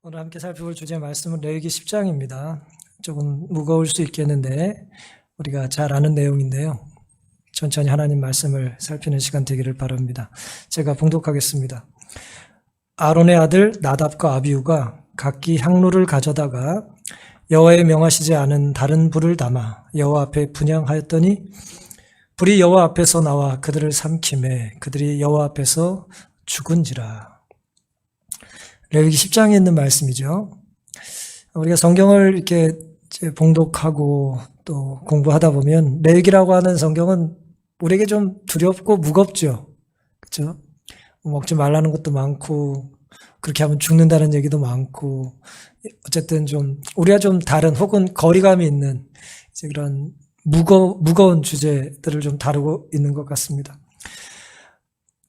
오늘 함께 살펴볼 주제 말씀은 레위기 10장입니다. 조금 무거울 수 있겠는데 우리가 잘 아는 내용인데요. 천천히 하나님 말씀을 살피는 시간 되기를 바랍니다. 제가 봉독하겠습니다. 아론의 아들 나답과 아비후가 각기 향로를 가져다가 여호와의 명하시지 않은 다른 불을 담아 여호와 앞에 분향하였더니 불이 여호와 앞에서 나와 그들을 삼키매 그들이 여호와 앞에서 죽은지라. 레위기 10장에 있는 말씀이죠. 우리가 성경을 이렇게 봉독하고 또 공부하다 보면 레위기라고 하는 성경은 우리에게 좀 두렵고 무겁죠. 그렇죠? 먹지 말라는 것도 많고 그렇게 하면 죽는다는 얘기도 많고 어쨌든 좀 우리가 좀 다른 혹은 거리감이 있는 이제 그런 무거운 주제들을 좀 다루고 있는 것 같습니다.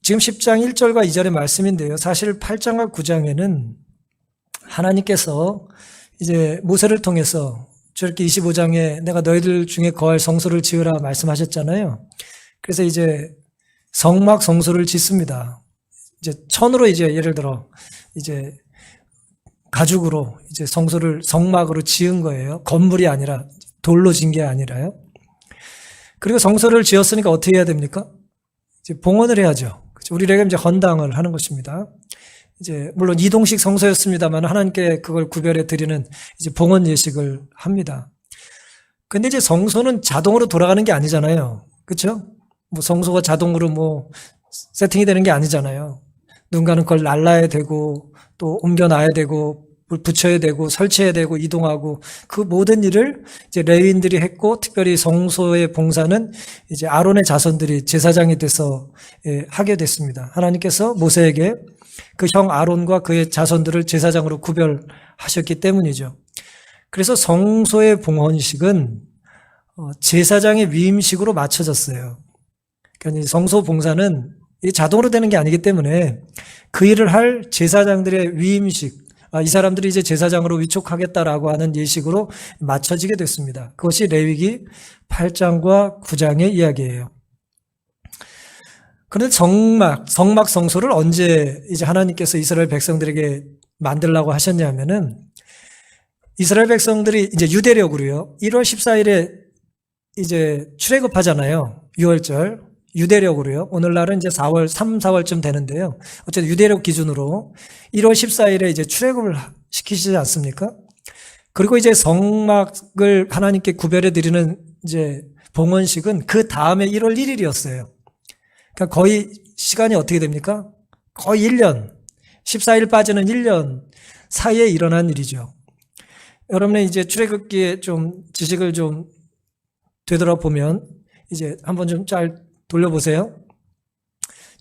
지금 10장 1절과 2절의 말씀인데요. 사실 8장과 9장에는 하나님께서 이제 모세를 통해서 출애굽기 25장에 내가 너희들 중에 거할 성소를 지으라 말씀하셨잖아요. 그래서 이제 성막 성소를 짓습니다. 이제 천으로 이제 예를 들어 이제 가죽으로 이제 성막으로 지은 거예요. 건물이 아니라 돌로 진 게 아니라요. 그리고 성소를 지었으니까 어떻게 해야 됩니까? 이제 봉헌을 해야죠. 우리에게 이제 헌당을 하는 것입니다. 이제 물론 이동식 성소였습니다만 하나님께 그걸 구별해 드리는 이제 봉헌 예식을 합니다. 근데 이제 성소는 자동으로 돌아가는 게 아니잖아요. 그렇죠? 뭐 성소가 자동으로 뭐 세팅이 되는 게 아니잖아요. 누군가는 그걸 날라야 되고 또 옮겨 놔야 되고 붙여야 되고 설치해야 되고 이동하고 그 모든 일을 이제 레위인들이 했고 특별히 성소의 봉사는 이제 아론의 자손들이 제사장이 돼서 하게 됐습니다. 하나님께서 모세에게 그 형 아론과 그의 자손들을 제사장으로 구별하셨기 때문이죠. 그래서 성소의 봉헌식은 제사장의 위임식으로 맞춰졌어요. 그러니까 성소 봉사는 자동으로 되는 게 아니기 때문에 그 일을 할 제사장들의 위임식 이 사람들이 이제 제사장으로 위촉하겠다라고 하는 예식으로 맞춰지게 됐습니다. 그것이 레위기 8장과 9장의 이야기예요. 그런데 성막 성소를 언제 이제 하나님께서 이스라엘 백성들에게 만들라고 하셨냐면은 이스라엘 백성들이 이제 유대력으로요. 1월 14일에 이제 출애굽하잖아요. 6월절. 유대력으로요. 오늘날은 이제 4월쯤 되는데요. 어쨌든 유대력 기준으로 1월 14일에 이제 출애굽을 시키시지 않습니까? 그리고 이제 성막을 하나님께 구별해 드리는 이제 봉헌식은 그 다음에 1월 1일이었어요. 그러니까 거의 시간이 어떻게 됩니까? 거의 1년, 14일 빠지는 1년 사이에 일어난 일이죠. 여러분의 이제 출애굽기에 좀 지식을 좀 되돌아보면 이제 한번 좀 돌려보세요.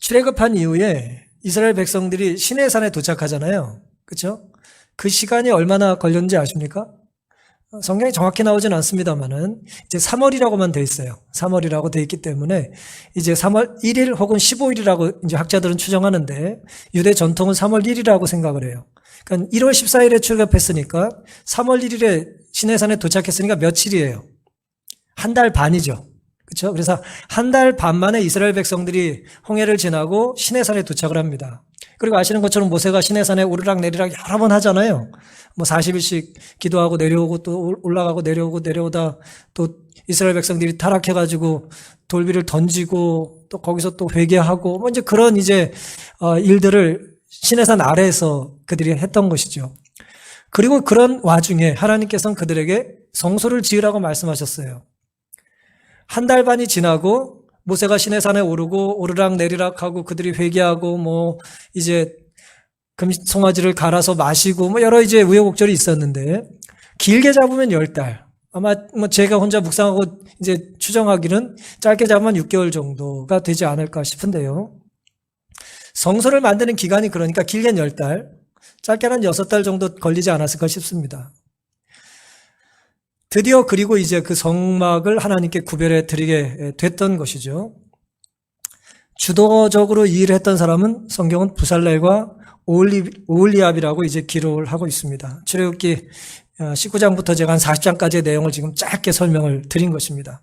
출애굽한 이후에 이스라엘 백성들이 시내산에 도착하잖아요. 그렇죠? 그 시간이 얼마나 걸렸는지 아십니까? 성경에 정확히 나오진 않습니다만은 이제 3월이라고만 돼 있어요. 3월이라고 돼 있기 때문에 이제 3월 1일 혹은 15일이라고 이제 학자들은 추정하는데 유대 전통은 3월 1일이라고 생각을 해요. 그러니까 1월 14일에 출애굽했으니까 3월 1일에 시내산에 도착했으니까 며칠이에요? 한 달 반이죠. 그렇죠? 그래서 한 달 반 만에 이스라엘 백성들이 홍해를 지나고 시내산에 도착을 합니다. 그리고 아시는 것처럼 모세가 시내산에 오르락 내리락 여러 번 하잖아요. 뭐 40일씩 기도하고 내려오고 또 올라가고 내려오다 또 이스라엘 백성들이 타락해가지고 돌비를 던지고 또 거기서 또 회개하고 뭐 이제 그런 이제 일들을 시내산 아래에서 그들이 했던 것이죠. 그리고 그런 와중에 하나님께서는 그들에게 성소를 지으라고 말씀하셨어요. 한 달 반이 지나고 모세가 시내산에 오르고 오르락 내리락 하고 그들이 회개하고 뭐 이제 금송아지를 갈아서 마시고 뭐 여러 이제 우여곡절이 있었는데 길게 잡으면 10달. 아마 뭐 제가 혼자 묵상하고 이제 추정하기는 짧게 잡으면 6개월 정도가 되지 않을까 싶은데요. 성소를 만드는 기간이 그러니까 길게는 10달, 짧게는 6달 정도 걸리지 않았을까 싶습니다. 드디어 그리고 이제 그 성막을 하나님께 구별해 드리게 됐던 것이죠. 주도적으로 이 일을 했던 사람은 성경은 부살렐과 오홀리압이라고 이제 기록을 하고 있습니다. 출애굽기 19장부터 제가 한 40장까지의 내용을 지금 짧게 설명을 드린 것입니다.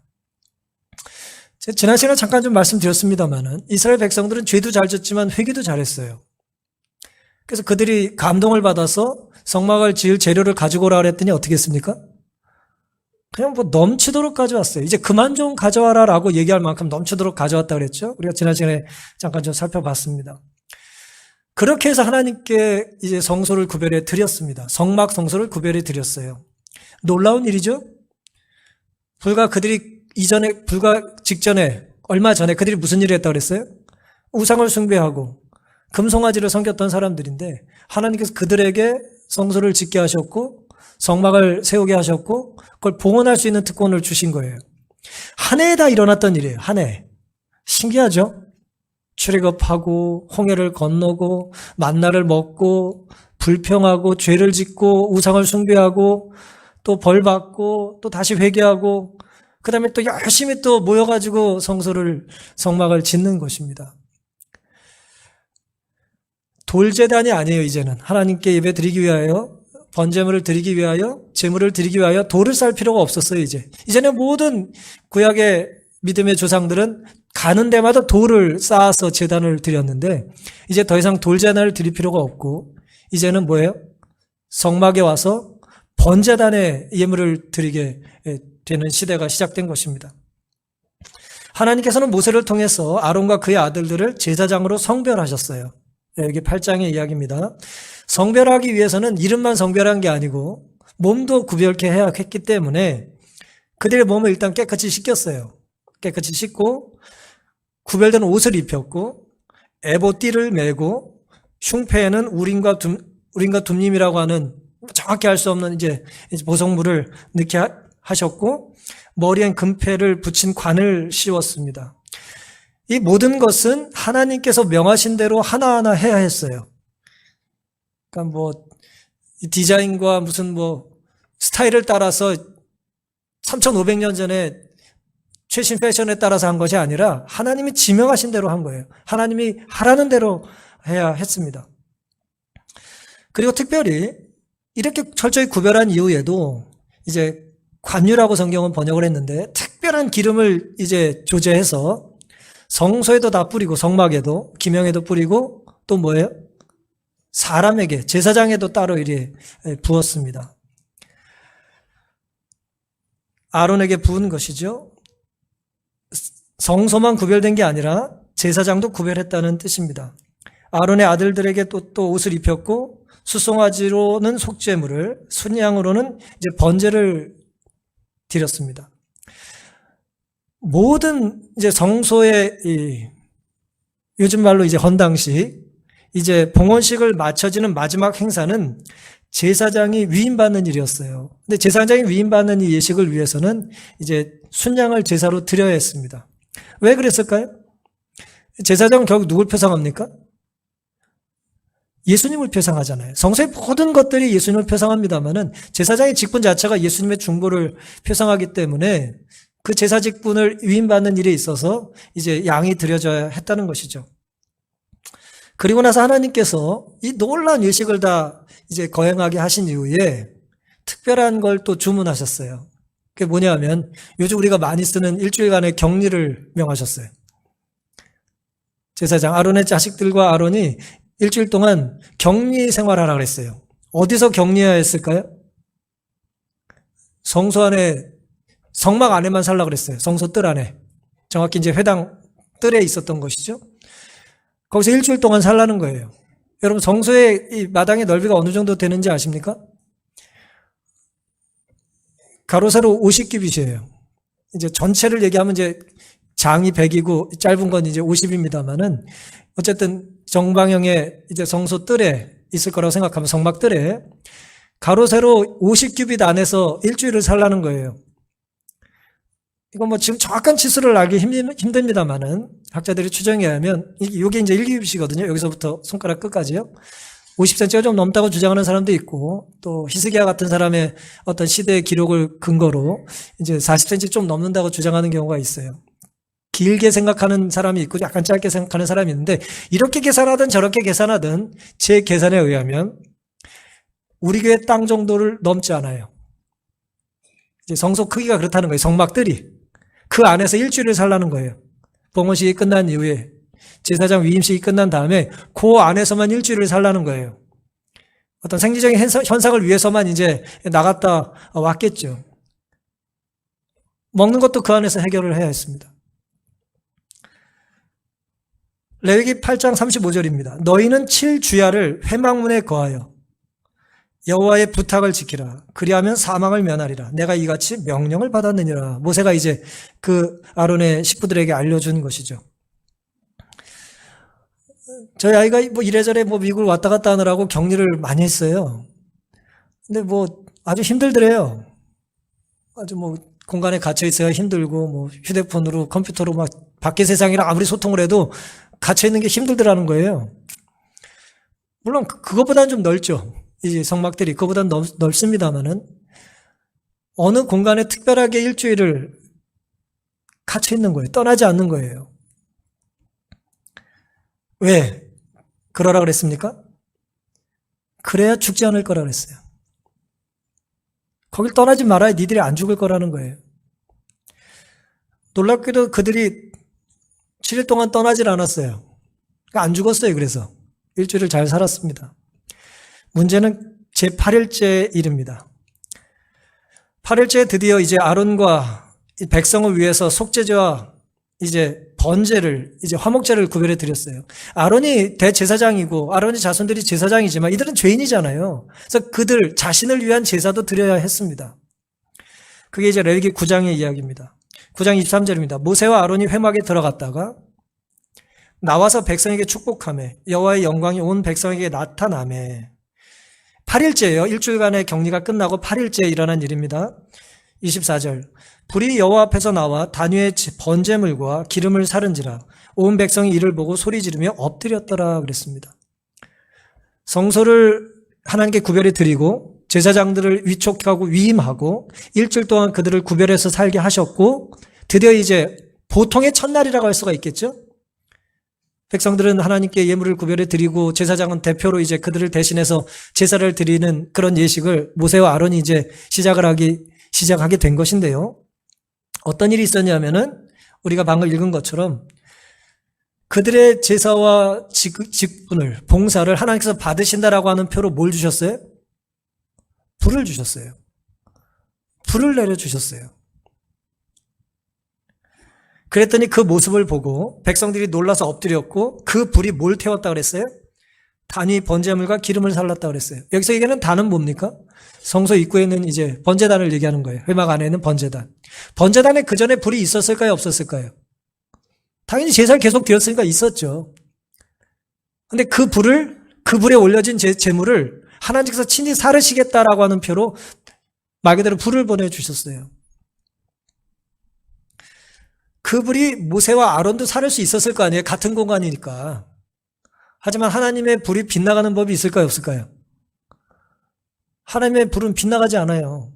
지난 시간에 잠깐 좀 말씀드렸습니다만은 이스라엘 백성들은 죄도 잘 졌지만 회개도 잘했어요. 그래서 그들이 감동을 받아서 성막을 지을 재료를 가지고 오라 그랬더니 어떻게 했습니까? 그냥 뭐 넘치도록 가져왔어요. 이제 그만 좀 가져와라 라고 얘기할 만큼 넘치도록 가져왔다 그랬죠. 우리가 지난 시간에 잠깐 좀 살펴봤습니다. 그렇게 해서 하나님께 이제 성소를 구별해 드렸습니다. 성막 성소를 구별해 드렸어요. 놀라운 일이죠? 불과 직전에, 얼마 전에 그들이 무슨 일을 했다고 그랬어요? 우상을 숭배하고 금송아지를 섬겼던 사람들인데 하나님께서 그들에게 성소를 짓게 하셨고 성막을 세우게 하셨고 그걸 봉헌할 수 있는 특권을 주신 거예요. 한 해에 다 일어났던 일이에요. 한 해. 신기하죠? 출애굽하고 홍해를 건너고 만나를 먹고 불평하고 죄를 짓고 우상을 숭배하고 또 벌받고 또 다시 회개하고 그 다음에 또 열심히 또 모여가지고 성막을 짓는 것입니다. 돌제단이 아니에요. 이제는 하나님께 예배 드리기 위하여 번제물을 드리기 위하여 제물을 드리기 위하여 돌을 쌀 필요가 없었어요. 이제는 모든 구약의 믿음의 조상들은 가는 데마다 돌을 쌓아서 제단을 드렸는데 이제 더 이상 돌제단을 드릴 필요가 없고 이제는 뭐예요? 성막에 와서 번제단에 예물을 드리게 되는 시대가 시작된 것입니다. 하나님께서는 모세를 통해서 아론과 그의 아들들을 제사장으로 성별하셨어요. 여기 8장의 이야기입니다. 성별하기 위해서는 이름만 성별한 게 아니고 몸도 구별케 해야 했기 때문에 그들의 몸을 일단 깨끗이 씻겼어요. 깨끗이 씻고 구별된 옷을 입혔고 에봇띠를 메고 흉패에는 우림과 둠림이라고 하는 정확히 알 수 없는 이제 보석물을 넣게 하셨고 머리엔 금패를 붙인 관을 씌웠습니다. 이 모든 것은 하나님께서 명하신 대로 하나하나 해야 했어요. 그러니까 디자인과 무슨 스타일을 따라서 3,500년 전에 최신 패션에 따라서 한 것이 아니라 하나님이 지명하신 대로 한 거예요. 하나님이 하라는 대로 해야 했습니다. 그리고 특별히 이렇게 철저히 구별한 이후에도 이제 관유라고 성경은 번역을 했는데 특별한 기름을 이제 조제해서 성소에도 다 뿌리고 성막에도 기명에도 뿌리고 또 뭐예요? 사람에게 제사장에도 따로 이리 부었습니다. 아론에게 부은 것이죠. 성소만 구별된 게 아니라 제사장도 구별했다는 뜻입니다. 아론의 아들들에게 또 옷을 입혔고 수송아지로는 속죄물을 순양으로는 이제 번제를 드렸습니다. 모든 이제 성소의 요즘 말로 이제 헌당식 이제 봉헌식을 마쳐지는 마지막 행사는 제사장이 위임받는 일이었어요. 근데 제사장이 위임받는 이 예식을 위해서는 이제 순양을 제사로 드려야 했습니다. 왜 그랬을까요? 제사장은 결국 누굴 표상합니까? 예수님을 표상하잖아요. 성소의 모든 것들이 예수님을 표상합니다만은 제사장의 직분 자체가 예수님의 중보를 표상하기 때문에 그 제사 직분을 위임받는 일에 있어서 이제 양이 드려져야 했다는 것이죠. 그리고 나서 하나님께서 이 놀라운 예식을 다 이제 거행하게 하신 이후에 특별한 걸 또 주문하셨어요. 그게 뭐냐면 요즘 우리가 많이 쓰는 일주일간의 격리를 명하셨어요. 제사장 아론의 자식들과 아론이 일주일 동안 격리 생활하라 그랬어요. 어디서 격리해야 했을까요? 성소 안에, 성막 안에만 살라 그랬어요. 성소 뜰 안에. 정확히 이제 회당 뜰에 있었던 것이죠. 거기서 일주일 동안 살라는 거예요. 여러분 성소의 이 마당의 넓이가 어느 정도 되는지 아십니까? 가로 세로 50규빗이에요. 이제 전체를 얘기하면 이제 장이 100이고 짧은 건 이제 50입니다만은 어쨌든 정방형의 이제 성소 뜰에 있을 거라고 생각하면 성막 뜰에 가로 세로 50규빗 안에서 일주일을 살라는 거예요. 이건 지금 정확한 치수를 알기 힘듭니다만은 학자들이 추정에 의하면 이게 이제 1규빗이거든요. 여기서부터 손가락 끝까지요. 50cm가 좀 넘다고 주장하는 사람도 있고 또 히스기야 같은 사람의 어떤 시대의 기록을 근거로 이제 40cm 좀 넘는다고 주장하는 경우가 있어요. 길게 생각하는 사람이 있고 약간 짧게 생각하는 사람이 있는데 이렇게 계산하든 저렇게 계산하든 제 계산에 의하면 우리 교회 땅 정도를 넘지 않아요. 이제 성소 크기가 그렇다는 거예요. 성막들이. 그 안에서 일주일을 살라는 거예요. 봉헌식이 끝난 이후에 제사장 위임식이 끝난 다음에 그 안에서만 일주일을 살라는 거예요. 어떤 생리적인 현상을 위해서만 이제 나갔다 왔겠죠. 먹는 것도 그 안에서 해결을 해야 했습니다. 레위기 8장 35절입니다. 너희는 7주야를 회막문에 거하여 여호와의 부탁을 지키라. 그리하면 사망을 면하리라. 내가 이같이 명령을 받았느니라. 모세가 이제 그 아론의 식구들에게 알려준 것이죠. 저희 아이가 뭐 이래저래 뭐 미국을 왔다 갔다 하느라고 격리를 많이 했어요. 근데 뭐 아주 힘들더래요. 아주 뭐 공간에 갇혀 있어야 힘들고 뭐 휴대폰으로 컴퓨터로 막 밖의 세상이랑 아무리 소통을 해도 갇혀 있는 게 힘들더라는 거예요. 물론 그것보다는 좀 넓죠. 이제 성막들이 그것보다는 넓습니다만은 어느 공간에 특별하게 일주일을 갇혀 있는 거예요. 떠나지 않는 거예요. 왜 그러라 그랬습니까? 그래야 죽지 않을 거라 그랬어요. 거길 떠나지 말아야 니들이 안 죽을 거라는 거예요. 놀랍게도 그들이 7일 동안 떠나질 않았어요. 안 죽었어요. 그래서 일주일을 잘 살았습니다. 문제는 제8일째 일입니다. 8일째 드디어 이제 아론과 백성을 위해서 속죄제와 이제 번제를, 이제 화목제를 구별해 드렸어요. 아론이 대제사장이고 아론의 자손들이 제사장이지만 이들은 죄인이잖아요. 그래서 그들 자신을 위한 제사도 드려야 했습니다. 그게 이제 레위기 9장의 이야기입니다. 9장 23절입니다. 모세와 아론이 회막에 들어갔다가 나와서 백성에게 축복하며 여호와의 영광이 온 백성에게 나타나며 8일째예요. 일주일간의 격리가 끝나고 8일째에 일어난 일입니다. 24절 불이 여호와 앞에서 나와 단 위에 번제물과 기름을 사른지라 온 백성이 이를 보고 소리 지르며 엎드렸더라 그랬습니다. 성소를 하나님께 구별해 드리고 제사장들을 위촉하고 위임하고 일주일 동안 그들을 구별해서 살게 하셨고 드디어 이제 보통의 첫날이라고 할 수가 있겠죠. 백성들은 하나님께 예물을 구별해 드리고 제사장은 대표로 이제 그들을 대신해서 제사를 드리는 그런 예식을 모세와 아론이 이제 시작하게 된 것인데요. 어떤 일이 있었냐면은 우리가 방금 읽은 것처럼 그들의 제사와 직분을, 봉사를 하나님께서 받으신다라고 하는 표로 뭘 주셨어요? 불을 주셨어요. 불을 내려주셨어요. 그랬더니 그 모습을 보고 백성들이 놀라서 엎드렸고 그 불이 뭘 태웠다 그랬어요? 단위 번제물과 기름을 살랐다 그랬어요. 여기서 얘기하는 단은 뭡니까? 성소 입구에 있는 이제 번제단을 얘기하는 거예요. 회막 안에 있는 번제단. 번제단에 그 전에 불이 있었을까요? 없었을까요? 당연히 제사를 계속 드렸으니까 있었죠. 근데 그 불에 올려진 제물을 하나님께서 친히 사르시겠다라고 하는 표로 말 그대로 불을 보내주셨어요. 그 불이 모세와 아론도 사를 수 있었을 거 아니에요. 같은 공간이니까. 하지만 하나님의 불이 빗나가는 법이 있을까요? 없을까요? 하나님의 불은 빗나가지 않아요.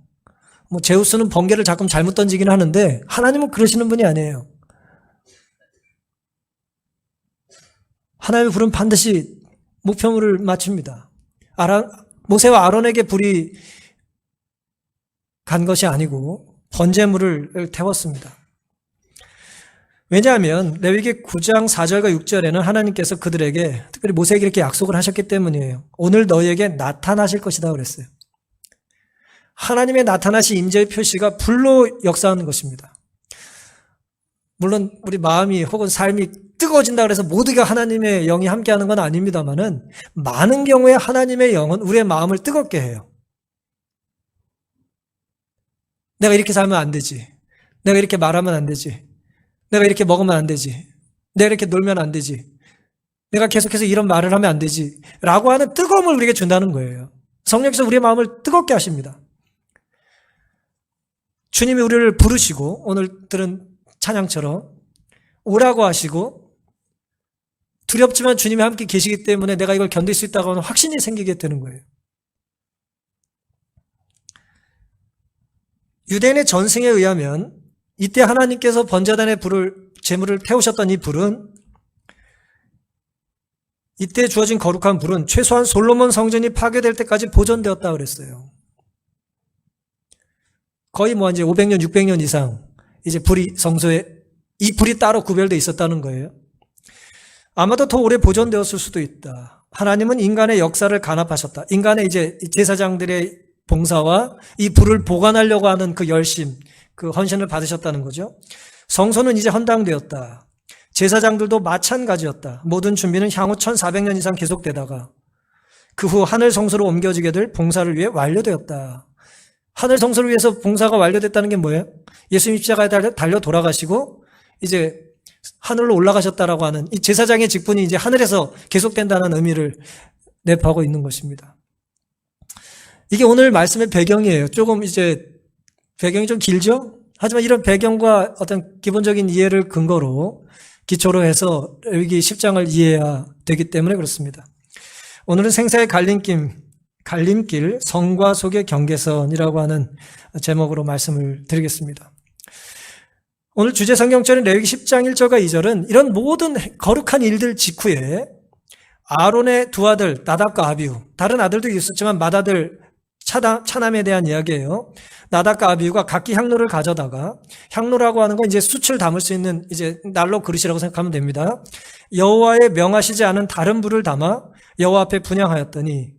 뭐 제우스는 번개를 가끔 잘못 던지긴 하는데 하나님은 그러시는 분이 아니에요. 하나님의 불은 반드시 목표물을 맞춥니다. 모세와 아론에게 불이 간 것이 아니고 번제물을 태웠습니다. 왜냐하면 레위기 9장 4절과 6절에는 하나님께서 그들에게 특별히 모세에게 이렇게 약속을 하셨기 때문이에요. 오늘 너희에게 나타나실 것이다 그랬어요. 하나님의 나타나신 임재의 표시가 불로 역사하는 것입니다. 물론 우리 마음이 혹은 삶이 뜨거워진다 그래서 모두가 하나님의 영이 함께하는 건 아닙니다만은 많은 경우에 하나님의 영은 우리의 마음을 뜨겁게 해요. 내가 이렇게 살면 안 되지. 내가 이렇게 말하면 안 되지. 내가 이렇게 먹으면 안 되지. 내가 이렇게 놀면 안 되지. 내가 계속해서 이런 말을 하면 안 되지. 라고 하는 뜨거움을 우리에게 준다는 거예요. 성령께서 우리의 마음을 뜨겁게 하십니다. 주님이 우리를 부르시고 오늘 들은 찬양처럼 오라고 하시고 두렵지만 주님이 함께 계시기 때문에 내가 이걸 견딜 수 있다고 하는 확신이 생기게 되는 거예요. 유대인의 전승에 의하면 이때 하나님께서 번제단의 제물을 태우셨던 이 불은 이때 주어진 거룩한 불은 최소한 솔로몬 성전이 파괴될 때까지 보존되었다 그랬어요. 거의 뭐 이제 500년, 600년 이상 이제 성소에 이 불이 따로 구별되어 있었다는 거예요. 아마도 더 오래 보존되었을 수도 있다. 하나님은 인간의 역사를 간합하셨다. 인간의 이제 제사장들의 봉사와 이 불을 보관하려고 하는 그 열심, 그 헌신을 받으셨다는 거죠. 성소는 이제 헌당되었다. 제사장들도 마찬가지였다. 모든 준비는 향후 1400년 이상 계속되다가 그 후 하늘 성소로 옮겨지게 될 봉사를 위해 완료되었다. 하늘 성소를 위해서 봉사가 완료됐다는 게 뭐예요? 예수님 십자가에 달려 돌아가시고 이제 하늘로 올라가셨다라고 하는 이 제사장의 직분이 이제 하늘에서 계속된다는 의미를 내포하고 있는 것입니다. 이게 오늘 말씀의 배경이에요. 조금 이제 배경이 좀 길죠? 하지만 이런 배경과 어떤 기본적인 이해를 근거로 기초로 해서 여기 10장을 이해해야 되기 때문에 그렇습니다. 오늘은 생사의 갈림길 성과 속의 경계선이라고 하는 제목으로 말씀을 드리겠습니다. 오늘 주제 성경절인 레위기 10장 1절과 2절은 이런 모든 거룩한 일들 직후에 아론의 두 아들 나답과 아비후, 다른 아들도 있었지만 맏아들 차남에 대한 이야기예요. 나답과 아비후가 각기 향로를 가져다가, 향로라고 하는 건 이제 숯을 담을 수 있는 이제 난로 그릇이라고 생각하면 됩니다. 여호와의 명하시지 않은 다른 불을 담아 여호와 앞에 분향하였더니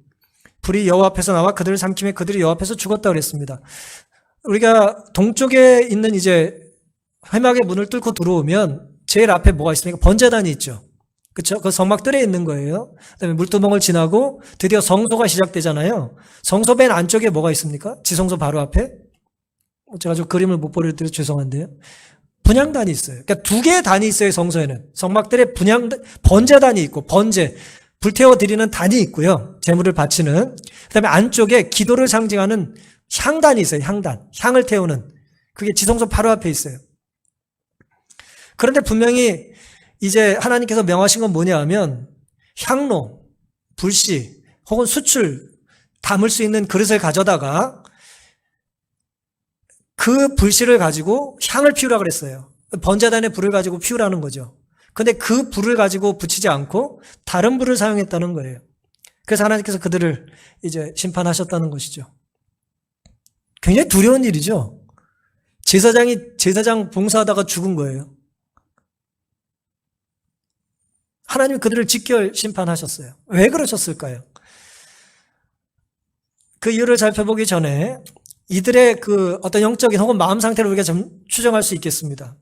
불이 여호와 앞에서 나와 그들을 삼키며 그들이 여호와 앞에서 죽었다 그랬습니다. 우리가 동쪽에 있는 이제 회막의 문을 뚫고 들어오면 제일 앞에 뭐가 있습니까? 번제단이 있죠. 그렇죠? 그 성막들에 있는 거예요. 그다음에 물두멍을 지나고 드디어 성소가 시작되잖아요. 성소 맨 안쪽에 뭐가 있습니까? 지성소 바로 앞에. 제가 좀 그림을 못 보여드려서 죄송한데요. 분향단이 있어요. 그러니까 두 개의 단이 있어요. 성소에는. 성막들에 번제단이 있고 번제, 불태워 드리는 단이 있고요. 제물을 바치는. 그다음에 안쪽에 기도를 상징하는 향단이 있어요. 향단. 향을 태우는. 그게 지성소 바로 앞에 있어요. 그런데 분명히 이제 하나님께서 명하신 건 뭐냐 하면 향로, 불씨 혹은 숯을 담을 수 있는 그릇을 가져다가 그 불씨를 가지고 향을 피우라 그랬어요. 번제단의 불을 가지고 피우라는 거죠. 근데 그 불을 가지고 붙이지 않고 다른 불을 사용했다는 거예요. 그래서 하나님께서 그들을 이제 심판하셨다는 것이죠. 굉장히 두려운 일이죠. 제사장 봉사하다가 죽은 거예요. 하나님이 그들을 직결 심판하셨어요. 왜 그러셨을까요? 그 이유를 살펴보기 전에 이들의 그 어떤 영적인 혹은 마음 상태를 우리가 좀 추정할 수 있겠습니다.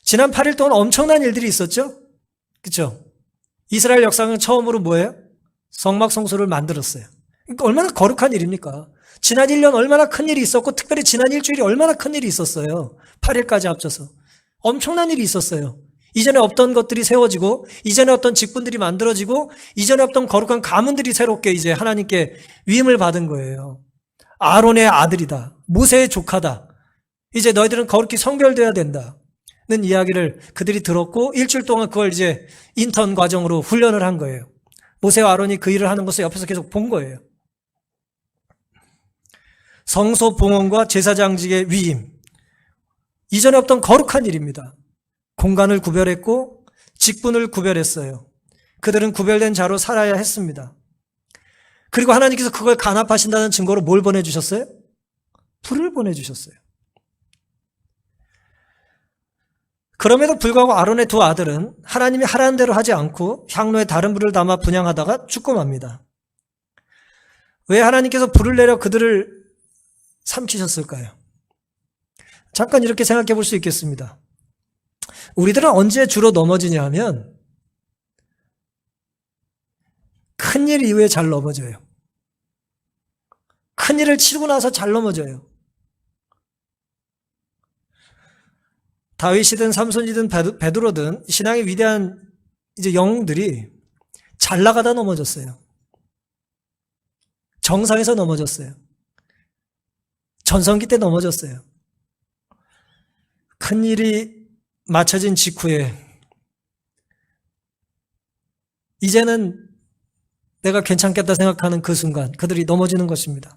지난 8일 동안 엄청난 일들이 있었죠? 그렇죠? 이스라엘 역사는 처음으로 뭐예요? 성막 성소를 만들었어요. 그러니까 얼마나 거룩한 일입니까? 지난 1년 얼마나 큰 일이 있었고 특별히 지난 일주일이 얼마나 큰 일이 있었어요. 8일까지 합쳐서. 엄청난 일이 있었어요. 이전에 없던 것들이 세워지고 이전에 어떤 직분들이 만들어지고 이전에 없던 거룩한 가문들이 새롭게 이제 하나님께 위임을 받은 거예요. 아론의 아들이다. 모세의 조카다. 이제 너희들은 거룩히 성별되어야 된다는 이야기를 그들이 들었고 일주일 동안 그걸 이제 인턴 과정으로 훈련을 한 거예요. 모세와 아론이 그 일을 하는 것을 옆에서 계속 본 거예요. 성소 봉헌과 제사장직의 위임. 이전에 없던 거룩한 일입니다. 공간을 구별했고 직분을 구별했어요. 그들은 구별된 자로 살아야 했습니다. 그리고 하나님께서 그걸 간합하신다는 증거로 뭘 보내주셨어요? 불을 보내주셨어요. 그럼에도 불구하고 아론의 두 아들은 하나님이 하라는 대로 하지 않고 향로에 다른 불을 담아 분향하다가 죽고 맙니다. 왜 하나님께서 불을 내려 그들을 삼키셨을까요? 잠깐 이렇게 생각해 볼 수 있겠습니다. 우리들은 언제 주로 넘어지냐 하면 큰일 이후에 잘 넘어져요. 큰일을 치르고 나서 잘 넘어져요. 다윗이든 삼손이든 베드로든 신앙의 위대한 이제 영웅들이 잘 나가다 넘어졌어요. 정상에서 넘어졌어요. 전성기 때 넘어졌어요. 큰일이 맞춰진 직후에 이제는 내가 괜찮겠다 생각하는 그 순간 그들이 넘어지는 것입니다.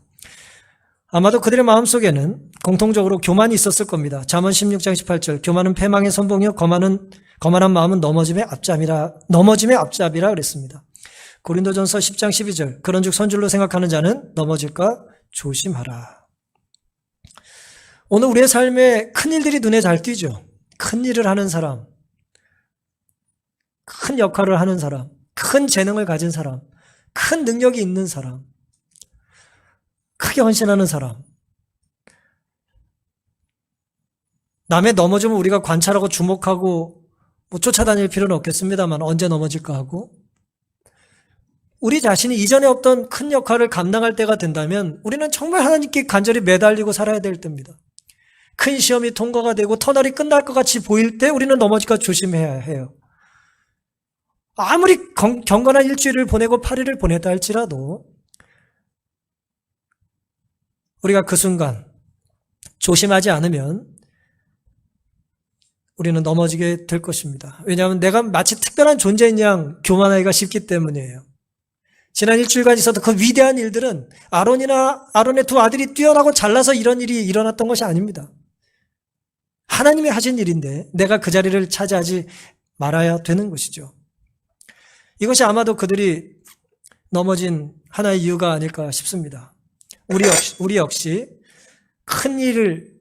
아마도 그들의 마음속에는 공통적으로 교만이 있었을 겁니다. 잠언 16장 18절 교만은 패망의 선봉이요 거만한 마음은 넘어짐의 앞잡이라 그랬습니다. 고린도전서 10장 12절 그런즉 선줄로 생각하는 자는 넘어질까 조심하라. 오늘 우리의 삶에 큰일들이 눈에 잘 띄죠. 큰일을 하는 사람, 큰 역할을 하는 사람, 큰 재능을 가진 사람, 큰 능력이 있는 사람, 크게 헌신하는 사람. 남의 넘어지면 우리가 관찰하고 주목하고 뭐 쫓아다닐 필요는 없겠습니다만 언제 넘어질까 하고, 우리 자신이 이전에 없던 큰 역할을 감당할 때가 된다면 우리는 정말 하나님께 간절히 매달리고 살아야 될 때입니다. 큰 시험이 통과가 되고 터널이 끝날 것 같이 보일 때 우리는 넘어질까 조심해야 해요. 아무리 경건한 일주일을 보내고 8일을 보냈다 할지라도 우리가 그 순간 조심하지 않으면 우리는 넘어지게 될 것입니다. 왜냐하면 내가 마치 특별한 존재인 양 교만하기가 쉽기 때문이에요. 지난 일주일간 있었던 그 위대한 일들은 아론의 두 아들이 뛰어나고 잘나서 이런 일이 일어났던 것이 아닙니다. 하나님이 하신 일인데 내가 그 자리를 차지하지 말아야 되는 것이죠. 이것이 아마도 그들이 넘어진 하나의 이유가 아닐까 싶습니다. 우리 역시 큰 일을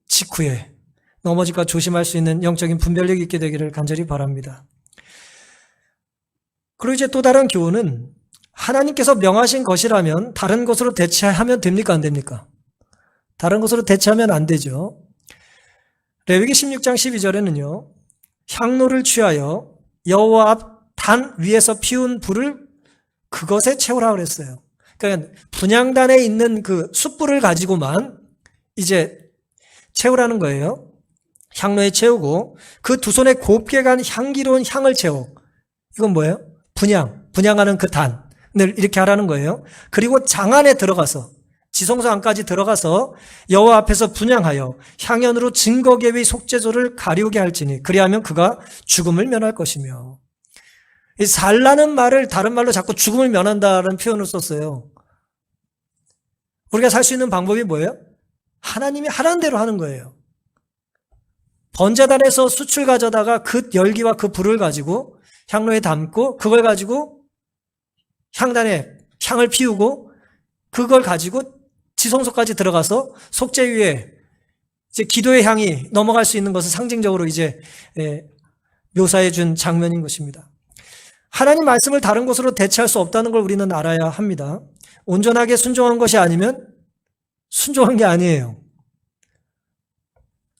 직후에 넘어질까 조심할 수 있는 영적인 분별력이 있게 되기를 간절히 바랍니다. 그리고 이제 또 다른 교훈은 하나님께서 명하신 것이라면 다른 것으로 대체하면 됩니까? 안 됩니까? 다른 것으로 대체하면 안 되죠. 레위기 16장 12절에는요. 향로를 취하여 여호와 앞 단 위에서 피운 불을 그것에 채우라 그랬어요. 그러니까 분향단에 있는 그 숯불을 가지고만 이제 채우라는 거예요. 향로에 채우고 그 두 손에 곱게 간 향기로운 향을 채워. 이건 뭐예요? 분향하는 그 단을 이렇게 하라는 거예요. 그리고 장 안에 들어가서 지성소 안까지 들어가서 여호와 앞에서 분향하여 향연으로 증거계의 속죄소를 가리우게 할지니 그리하면 그가 죽음을 면할 것이며. 이 살라는 말을 다른 말로 자꾸 죽음을 면한다는 표현을 썼어요. 우리가 살 수 있는 방법이 뭐예요? 하나님이 하라는 대로 하는 거예요. 번제단에서 숯을 가져다가 그 열기와 그 불을 가지고 향로에 담고 그걸 가지고 향단에 향을 피우고 그걸 가지고 지성소까지 들어가서 속죄 위에 이제 기도의 향이 넘어갈 수 있는 것을 상징적으로 이제 묘사해 준 장면인 것입니다. 하나님 말씀을 다른 것으로 대체할 수 없다는 걸 우리는 알아야 합니다. 온전하게 순종한 것이 아니면 순종한 게 아니에요.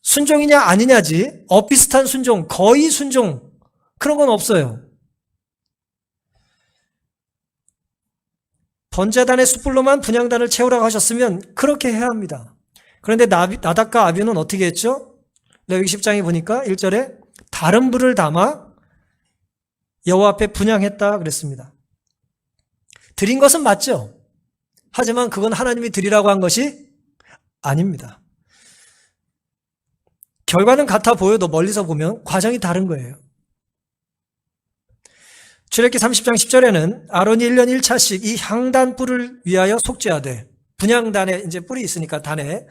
순종이냐 아니냐지 비슷한 순종, 거의 순종 그런 건 없어요. 번제단의 숯불로만 분향단을 채우라고 하셨으면 그렇게 해야 합니다. 그런데 나답과 아비는 어떻게 했죠? 레위기 10장에 보니까 1절에 다른 불을 담아 여호와 앞에 분향했다 그랬습니다. 드린 것은 맞죠? 하지만 그건 하나님이 드리라고 한 것이 아닙니다. 결과는 같아 보여도 멀리서 보면 과정이 다른 거예요. 출애굽기 30장 10절에는 아론이 1년 1차씩 이 향단 뿔을 위하여 속죄하되, 분향단에 이제 뿔이 있으니까 단에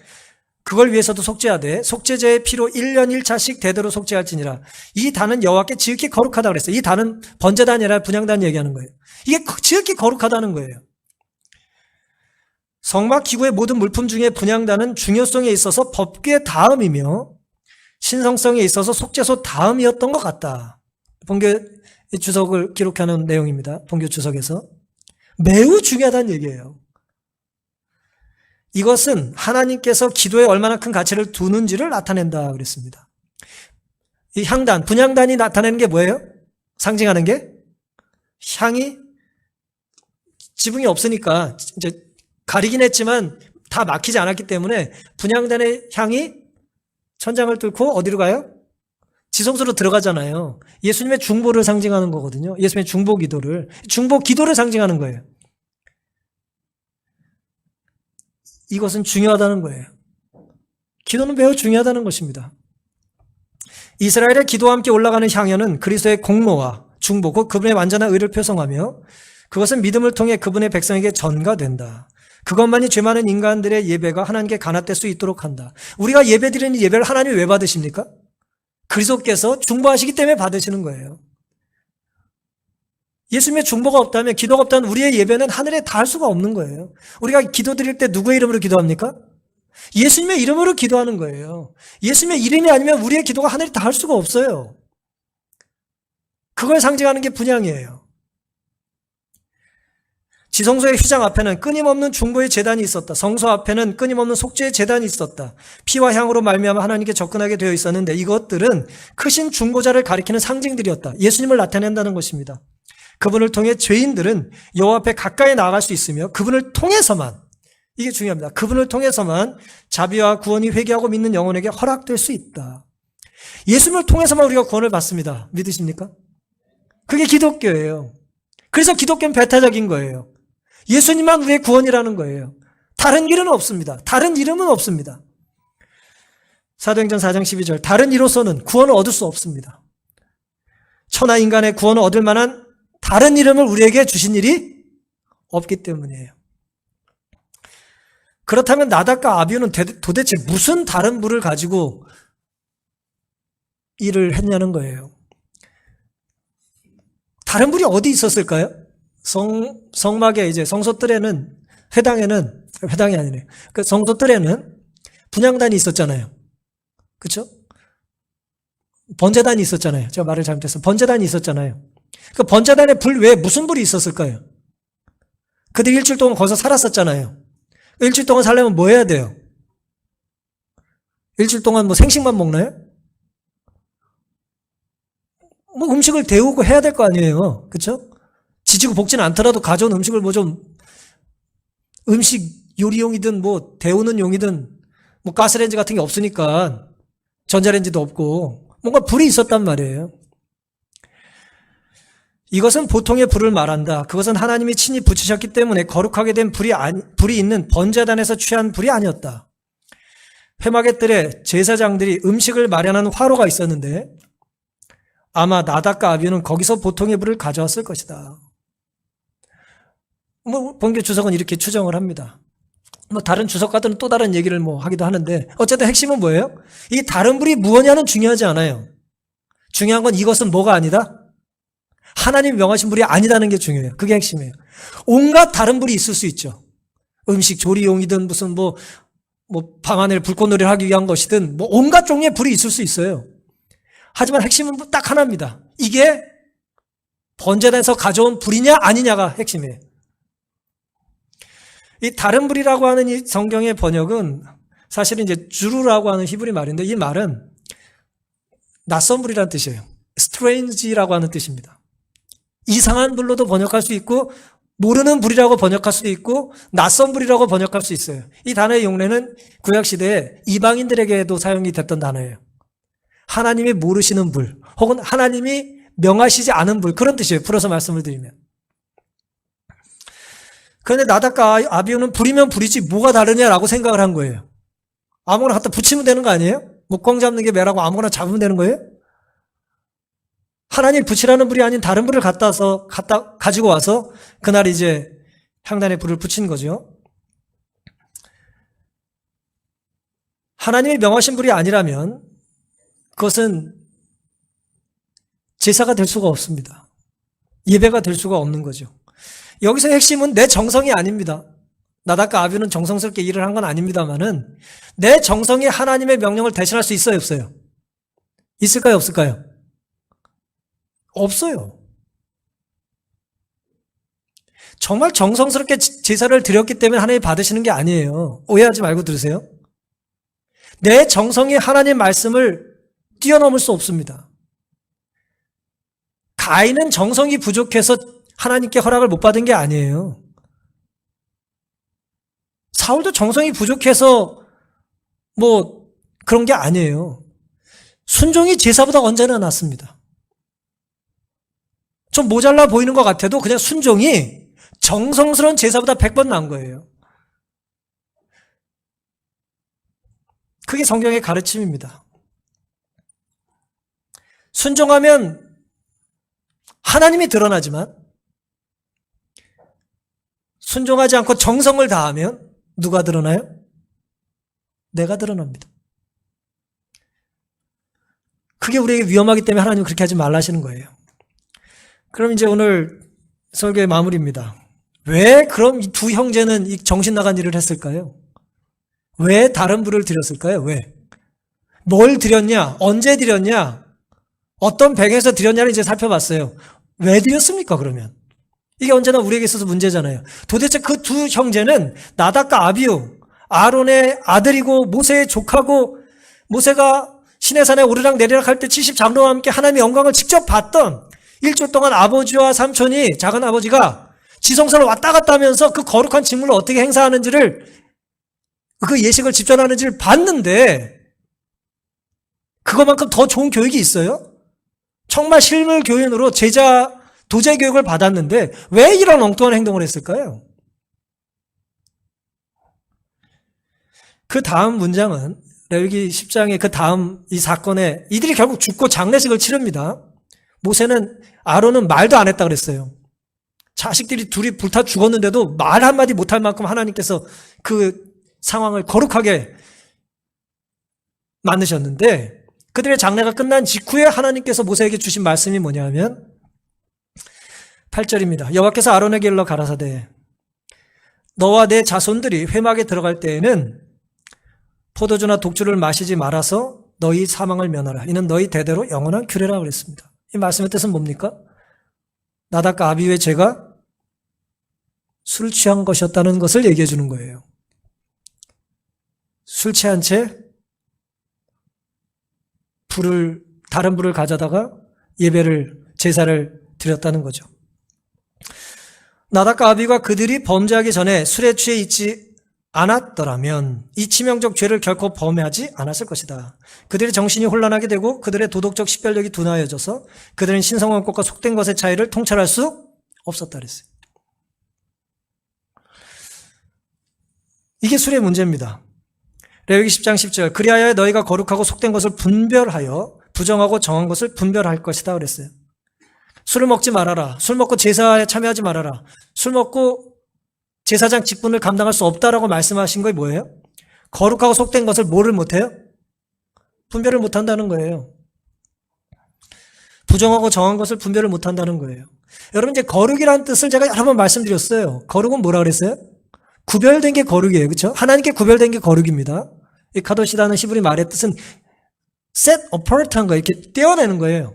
그걸 위해서도 속죄하되 속죄제의 피로 1년 1차씩 대대로 속죄할지니라. 이 단은 여호와께 지극히 거룩하다고 그랬어요. 이 단은 번제단이 아니라 분향단 얘기하는 거예요. 이게 지극히 거룩하다는 거예요. 성막 기구의 모든 물품 중에 분향단은 중요성에 있어서 법궤 다음이며 신성성에 있어서 속죄소 다음이었던 것 같다. 본교 주석을 기록하는 내용입니다. 본교 주석에서. 매우 중요하다는 얘기예요. 이것은 하나님께서 기도에 얼마나 큰 가치를 두는지를 나타낸다 그랬습니다. 이 향단, 분향단이 나타내는 게 뭐예요? 상징하는 게 향이 지붕이 없으니까 이제 가리긴 했지만 다 막히지 않았기 때문에 분향단의 향이 천장을 뚫고 어디로 가요? 지성소로 들어가잖아요. 예수님의 중보를 상징하는 거거든요. 예수님의 중보 기도를 상징하는 거예요. 이것은 중요하다는 거예요. 기도는 매우 중요하다는 것입니다. 이스라엘의 기도와 함께 올라가는 향연은 그리스도의 공로와 중보, 곧 그분의 완전한 의를 표성하며 그것은 믿음을 통해 그분의 백성에게 전가된다. 그것만이 죄 많은 인간들의 예배가 하나님께 간합될 수 있도록 한다. 우리가 예배드리는 예배를 하나님이 왜 받으십니까? 그리스도께서 중보하시기 때문에 받으시는 거예요. 예수님의 중보가 없다면, 기도가 없다면 우리의 예배는 하늘에 닿을 수가 없는 거예요. 우리가 기도 드릴 때 누구의 이름으로 기도합니까? 예수님의 이름으로 기도하는 거예요. 예수님의 이름이 아니면 우리의 기도가 하늘에 닿을 수가 없어요. 그걸 상징하는 게 분향이에요. 지성소의 휘장 앞에는 끊임없는 중보의 제단이 있었다. 성소 앞에는 끊임없는 속죄의 제단이 있었다. 피와 향으로 말미암아 하나님께 접근하게 되어 있었는데 이것들은 크신 중보자를 가리키는 상징들이었다. 예수님을 나타낸다는 것입니다. 그분을 통해 죄인들은 여호와 앞에 가까이 나아갈 수 있으며 그분을 통해서만, 이게 중요합니다. 그분을 통해서만 자비와 구원이 회개하고 믿는 영혼에게 허락될 수 있다. 예수님을 통해서만 우리가 구원을 받습니다. 믿으십니까? 그게 기독교예요. 그래서 기독교는 배타적인 거예요. 예수님만 우리의 구원이라는 거예요. 다른 길은 없습니다. 다른 이름은 없습니다. 사도행전 4장 12절, 다른 이로서는 구원을 얻을 수 없습니다. 천하 인간의 구원을 얻을 만한 다른 이름을 우리에게 주신 일이 없기 때문이에요. 그렇다면 나답과 아비후는 도대체 무슨 다른 불을 가지고 일을 했냐는 거예요. 다른 불이 어디 있었을까요? 성막에 이제 성소뜰에는, 회당이 아니네요. 그 성소뜰에는 분향단이 있었잖아요. 그렇죠? 번제단이 있었잖아요. 제가 말을 잘못했어요. 번제단이 있었잖아요. 그 번제단에 불 외에 무슨 불이 있었을까요? 그들이 일주일 동안 거기서 살았었잖아요. 일주일 동안 살려면 뭐 해야 돼요? 일주일 동안 뭐 생식만 먹나요? 뭐 음식을 데우고 해야 될 거 아니에요. 그렇죠? 지지고 볶지는 않더라도 가져온 음식을 뭐 좀 음식 요리용이든 뭐 데우는 용이든 뭐 가스레인지 같은 게 없으니까 전자레인지도 없고 뭔가 불이 있었단 말이에요. 이것은 보통의 불을 말한다. 그것은 하나님이 친히 붙이셨기 때문에 거룩하게 된 불이 있는 번제단에서 취한 불이 아니었다. 회막의 뜰에 제사장들이 음식을 마련하는 화로가 있었는데 아마 나답과 아비후는 거기서 보통의 불을 가져왔을 것이다. 뭐 본교 주석은 이렇게 추정을 합니다. 뭐 다른 주석가들은 또 다른 얘기를 뭐 하기도 하는데 어쨌든 핵심은 뭐예요? 이 다른 불이 무엇냐는 중요하지 않아요. 중요한 건 이것은 뭐가 아니다? 하나님이 명하신 불이 아니다는 게 중요해요. 그게 핵심이에요. 온갖 다른 불이 있을 수 있죠. 음식 조리용이든 무슨 뭐 밤하늘 불꽃놀이를 하기 위한 것이든 뭐 온갖 종류의 불이 있을 수 있어요. 하지만 핵심은 딱 하나입니다. 이게 번제단에서 가져온 불이냐 아니냐가 핵심이에요. 이 다른 불이라고 하는 이 성경의 번역은 사실은 이제 주루라고 하는 히브리 말인데 이 말은 낯선 불이라는 뜻이에요. strange라고 하는 뜻입니다. 이상한 불로도 번역할 수 있고 모르는 불이라고 번역할 수도 있고 낯선 불이라고 번역할 수 있어요. 이 단어의 용례는 구약시대에 이방인들에게도 사용이 됐던 단어예요. 하나님이 모르시는 불 혹은 하나님이 명하시지 않은 불 그런 뜻이에요. 풀어서 말씀을 드리면. 그런데 나답과 아비후는 불이면 불이지 뭐가 다르냐라고 생각을 한 거예요. 아무거나 갖다 붙이면 되는 거 아니에요? 목광 잡는 게 매라고 아무거나 잡으면 되는 거예요? 하나님 붙이라는 불이 아닌 다른 불을 가지고 와서 그날 이제 향단에 불을 붙인 거죠. 하나님이 명하신 불이 아니라면 그것은 제사가 될 수가 없습니다. 예배가 될 수가 없는 거죠. 여기서 핵심은 내 정성이 아닙니다. 나답과 아비후는 정성스럽게 일을 한 건 아닙니다만은 내 정성이 하나님의 명령을 대신할 수 있어요, 없어요? 있을까요, 없을까요? 없어요. 정말 정성스럽게 제사를 드렸기 때문에 하나님이 받으시는 게 아니에요. 오해하지 말고 들으세요. 내 정성이 하나님 말씀을 뛰어넘을 수 없습니다. 가인은 정성이 부족해서 하나님께 허락을 못 받은 게 아니에요. 사울도 정성이 부족해서 뭐 그런 게 아니에요. 순종이 제사보다 언제나 낫습니다. 좀 모자라 보이는 것 같아도 그냥 순종이 정성스러운 제사보다 100번 나은 거예요. 그게 성경의 가르침입니다. 순종하면 하나님이 드러나지만 순종하지 않고 정성을 다하면 누가 드러나요? 내가 드러납니다. 그게 우리에게 위험하기 때문에 하나님은 그렇게 하지 말라 하시는 거예요. 그럼 이제 오늘 설교의 마무리입니다. 왜 그럼 이 두 형제는 이 정신 나간 일을 했을까요? 왜 다른 불을 드렸을까요? 왜? 뭘 드렸냐? 언제 드렸냐? 어떤 배경에서 드렸냐를 이제 살펴봤어요. 왜 드렸습니까, 그러면? 이게 언제나 우리에게 있어서 문제잖아요. 도대체 그 두 형제는 나답과 아비후, 아론의 아들이고 모세의 조카고, 모세가 시내산에 오르락 내리락 할 때 70장로와 함께 하나님의 영광을 직접 봤던 일주일 동안 아버지와 삼촌이, 작은 아버지가 지성소를 왔다 갔다 하면서 그 거룩한 직무를 어떻게 행사하는지를, 그 예식을 집전하는지를 봤는데 그것만큼 더 좋은 교육이 있어요? 정말 실물 교인으로 제자 도제 교육을 받았는데 왜 이런 엉뚱한 행동을 했을까요? 그 다음 문장은 레위기 10장의 그 다음 이 사건에 이들이 결국 죽고 장례식을 치릅니다. 모세는, 아론은 말도 안 했다 그랬어요. 자식들이 둘이 불타 죽었는데도 말 한마디 못할 만큼 하나님께서 그 상황을 거룩하게 만드셨는데, 그들의 장례가 끝난 직후에 하나님께서 모세에게 주신 말씀이 뭐냐면 8절입니다. 여호와께서 아론에게 일러 가라사대 너와 내 자손들이 회막에 들어갈 때에는 포도주나 독주를 마시지 말아서 너희 사망을 면하라. 이는 너희 대대로 영원한 규례라 그랬습니다. 이 말씀의 뜻은 뭡니까? 나답과 아비후의 죄가 술 취한 것이었다는 것을 얘기해 주는 거예요. 술 취한 채 다른 불을 가져다가 제사를 드렸다는 거죠. 나답과 아비가 그들이 범죄하기 전에 술에 취해 있지 않았더라면 이 치명적 죄를 결코 범하지 않았을 것이다. 그들의 정신이 혼란하게 되고 그들의 도덕적 식별력이 둔하여져서 그들은 신성한 것과 속된 것의 차이를 통찰할 수 없었다 그랬어요. 이게 술의 문제입니다. 레위기 10장 10절 그리하여 너희가 거룩하고 속된 것을 분별하여 부정하고 정한 것을 분별할 것이다 그랬어요. 술을 먹지 말아라. 술 먹고 제사에 참여하지 말아라. 술 먹고 제사장 직분을 감당할 수 없다라고 말씀하신 게 뭐예요? 거룩하고 속된 것을 뭐를 못해요? 분별을 못한다는 거예요. 부정하고 정한 것을 분별을 못한다는 거예요. 여러분, 이제 거룩이라는 뜻을 제가 여러 번 말씀드렸어요. 거룩은 뭐라 그랬어요? 구별된 게 거룩이에요. 그렇죠? 하나님께 구별된 게 거룩입니다. 이 카도시다는 히브리 말의 뜻은 set apart한 거, 이렇게 떼어내는 거예요.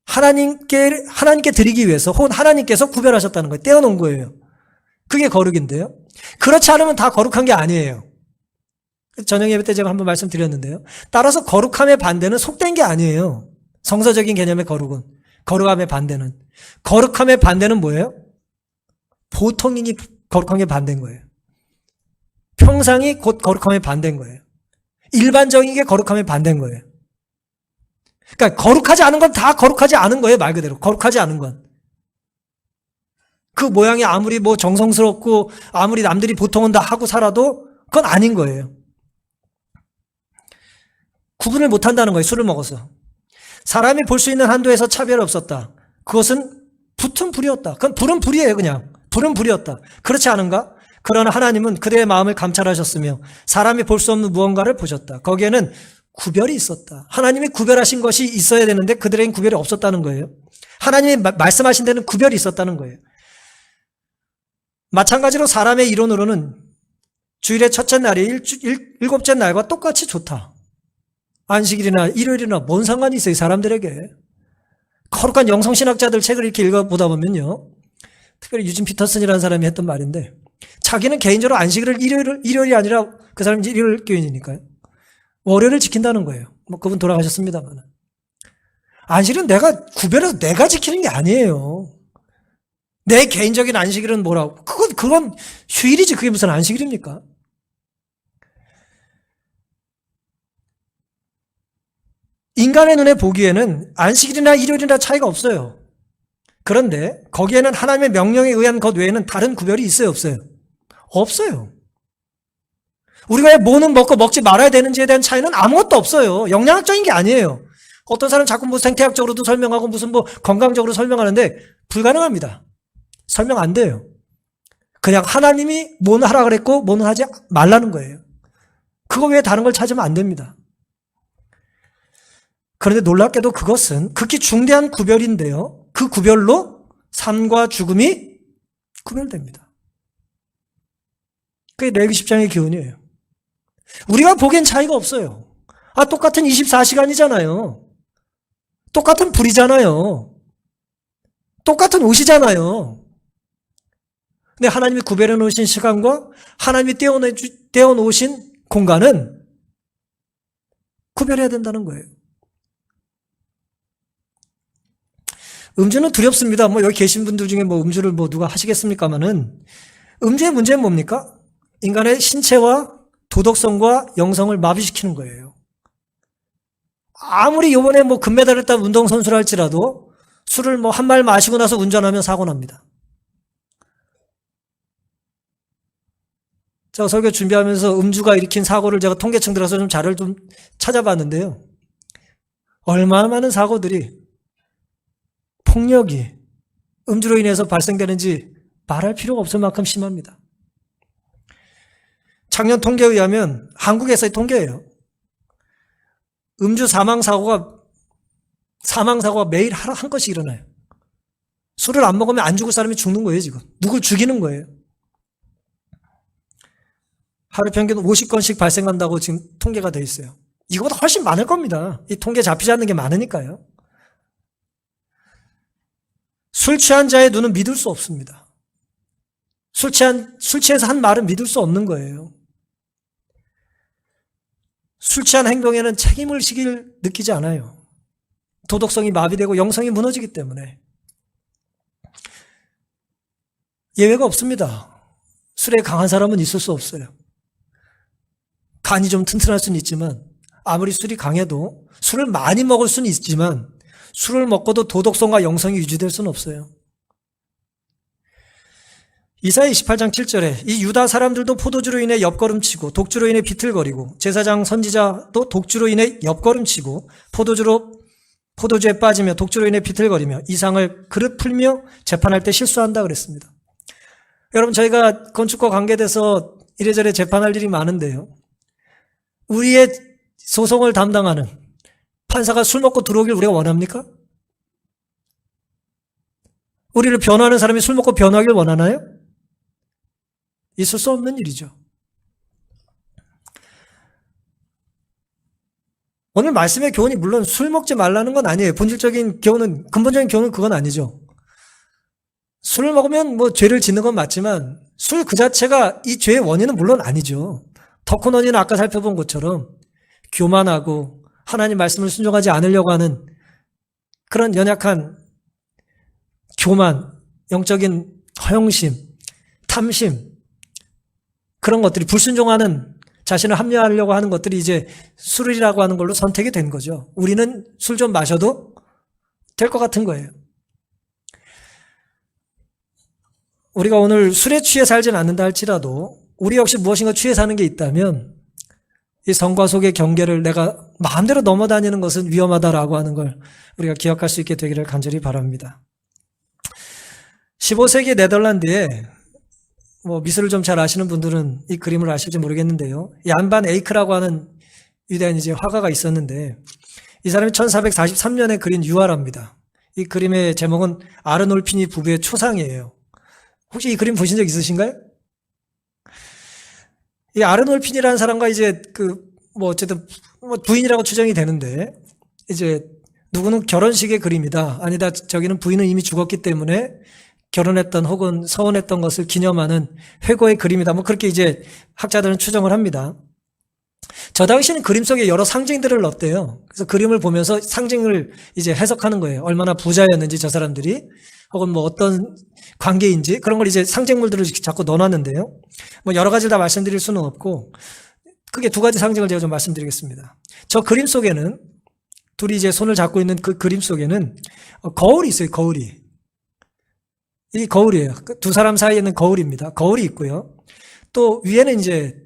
하나님께 드리기 위해서, 혹은 하나님께서 구별하셨다는 거예요. 떼어놓은 거예요. 그게 거룩인데요. 그렇지 않으면 다 거룩한 게 아니에요. 저녁 예배 때 제가 한번 말씀드렸는데요. 따라서 거룩함의 반대는 속된 게 아니에요. 성서적인 개념의 거룩은. 거룩함의 반대는. 거룩함의 반대는 뭐예요? 보통인이 거룩한 게 반대인 거예요. 평상이 곧 거룩함의 반대인 거예요. 일반적인 게 거룩함의 반대인 거예요. 그러니까 거룩하지 않은 건 다 거룩하지 않은 거예요. 말 그대로. 거룩하지 않은 건. 그 모양이 아무리 뭐 정성스럽고 아무리 남들이 보통은 다 하고 살아도 그건 아닌 거예요. 구분을 못한다는 거예요. 술을 먹어서. 사람이 볼 수 있는 한도에서 차별이 없었다. 그것은 붙은 불이었다. 그건 불은 불이에요. 그냥. 불은 불이었다. 그렇지 않은가? 그러나 하나님은 그들의 마음을 감찰하셨으며 사람이 볼 수 없는 무언가를 보셨다. 거기에는 구별이 있었다. 하나님이 구별하신 것이 있어야 되는데 그들에겐 구별이 없었다는 거예요. 하나님이 말씀하신 데는 구별이 있었다는 거예요. 마찬가지로 사람의 이론으로는 주일의 첫째 날이 일곱째 날과 똑같이 좋다. 안식일이나 일요일이나 뭔 상관이 있어요, 이 사람들에게. 거룩한 영성신학자들 책을 이렇게 읽어보다 보면요. 특별히 유진 피터슨이라는 사람이 했던 말인데, 자기는 개인적으로 안식일을 일요일이 아니라 그 사람이 일요일 교인이니까요. 월요일을 지킨다는 거예요. 뭐 그분 돌아가셨습니다만. 안식일은 내가 구별해서 내가 지키는 게 아니에요. 내 개인적인 안식일은 뭐라고? 그건 휴일이지. 그게 무슨 안식일입니까? 인간의 눈에 보기에는 안식일이나 일요일이나 차이가 없어요. 그런데 거기에는 하나님의 명령에 의한 것 외에는 다른 구별이 있어요, 없어요? 없어요. 우리가 뭐는 먹고 먹지 말아야 되는지에 대한 차이는 아무것도 없어요. 영양학적인 게 아니에요. 어떤 사람 자꾸 뭐 생태학적으로도 설명하고 무슨 뭐 건강적으로 설명하는데 불가능합니다. 설명 안 돼요. 그냥 하나님이 뭐는 하라 그랬고 뭐는 하지 말라는 거예요. 그거 외에 다른 걸 찾으면 안 됩니다. 그런데 놀랍게도 그것은 극히 중대한 구별인데요. 그 구별로 삶과 죽음이 구별됩니다. 그게 레위기 10장의 교훈이에요. 우리가 보기엔 차이가 없어요. 똑같은 24시간이잖아요. 똑같은 불이잖아요. 똑같은 옷이잖아요. 근데 하나님이 구별해 놓으신 시간과 하나님이 떼어놓으신 공간은 구별해야 된다는 거예요. 음주는 두렵습니다. 여기 계신 분들 중에 음주를 누가 하시겠습니까마는, 음주의 문제는 뭡니까? 인간의 신체와 도덕성과 영성을 마비시키는 거예요. 아무리 이번에 금메달을 딴 운동선수라 할지라도 술을 한 말 마시고 나서 운전하면 사고 납니다. 제가 설교 준비하면서 음주가 일으킨 사고를 제가 통계청 들어서 좀 자료를 좀 찾아봤는데요. 얼마나 많은 사고들이, 폭력이 음주로 인해서 발생되는지 말할 필요가 없을 만큼 심합니다. 작년 통계에 의하면, 한국에서의 통계예요. 음주 사망사고가 매일 한 건씩 일어나요. 술을 안 먹으면 안 죽을 사람이 죽는 거예요, 지금. 누굴 죽이는 거예요. 하루 평균 50건씩 발생한다고 지금 통계가 되어 있어요. 이거보다 훨씬 많을 겁니다. 이 통계 잡히지 않는 게 많으니까요. 술 취한 자의 눈은 믿을 수 없습니다. 술 취해서 한 말은 믿을 수 없는 거예요. 술 취한 행동에는 책임의식을 느끼지 않아요. 도덕성이 마비되고 영성이 무너지기 때문에. 예외가 없습니다. 술에 강한 사람은 있을 수 없어요. 간이 좀 튼튼할 수는 있지만, 아무리 술이 강해도, 술을 많이 먹을 수는 있지만 술을 먹고도 도덕성과 영성이 유지될 수는 없어요. 이사야 28장 7절에 이 유다 사람들도 포도주로 인해 옆걸음치고 독주로 인해 비틀거리고 제사장 선지자도 독주로 인해 옆걸음치고 포도주에 빠지며 독주로 인해 비틀거리며 이상을 그릇 풀며 재판할 때 실수한다 그랬습니다. 여러분, 저희가 건축과 관계돼서 이래저래 재판할 일이 많은데요. 우리의 소송을 담당하는 판사가 술 먹고 들어오길 우리가 원합니까? 우리를 변호하는 사람이 술 먹고 변호하길 원하나요? 있을 수 없는 일이죠. 오늘 말씀의 교훈이 물론 술 먹지 말라는 건 아니에요. 근본적인 교훈은 그건 아니죠. 술을 먹으면 죄를 짓는 건 맞지만 술 그 자체가 이 죄의 원인은 물론 아니죠. 더 큰 원인은 아까 살펴본 것처럼 교만하고 하나님 말씀을 순종하지 않으려고 하는 그런 연약한 교만, 영적인 허영심, 탐심, 그런 것들이, 불순종하는, 자신을 합리화하려고 하는 것들이 이제 술이라고 하는 걸로 선택이 된 거죠. 우리는 술 좀 마셔도 될 것 같은 거예요. 우리가 오늘 술에 취해 살진 않는다 할지라도 우리 역시 무엇인가 취해 사는 게 있다면 이 성과 속의 경계를 내가 마음대로 넘어다니는 것은 위험하다라고 하는 걸 우리가 기억할 수 있게 되기를 간절히 바랍니다. 15세기 네덜란드에 미술을 좀 잘 아시는 분들은 이 그림을 아실지 모르겠는데요. 얀 반 에이크라고 하는 위대한 화가가 있었는데 이 사람이 1443년에 그린 유화랍니다. 이 그림의 제목은 아르놀피니 부부의 초상이에요. 혹시 이 그림 보신 적 있으신가요? 이 아르놀핀이라는 사람과 어쨌든 부인이라고 추정이 되는데, 이제 누구는 결혼식의 그림이다, 아니다, 저기는 부인은 이미 죽었기 때문에 결혼했던 혹은 서원했던 것을 기념하는 회고의 그림이다, 그렇게 이제 학자들은 추정을 합니다. 저 당시는 그림 속에 여러 상징들을 넣었대요. 그래서 그림을 보면서 상징을 이제 해석하는 거예요. 얼마나 부자였는지 저 사람들이, 혹은 어떤 관계인지, 그런 걸 이제 상징물들을 자꾸 넣어놨는데요. 여러 가지를 다 말씀드릴 수는 없고, 크게 두 가지 상징을 제가 좀 말씀드리겠습니다. 저 그림 속에는, 둘이 이제 손을 잡고 있는 그 그림 속에는 거울이 있어요, 거울이. 이 거울이에요. 두 사람 사이에 있는 거울입니다. 거울이 있고요. 또 위에는 이제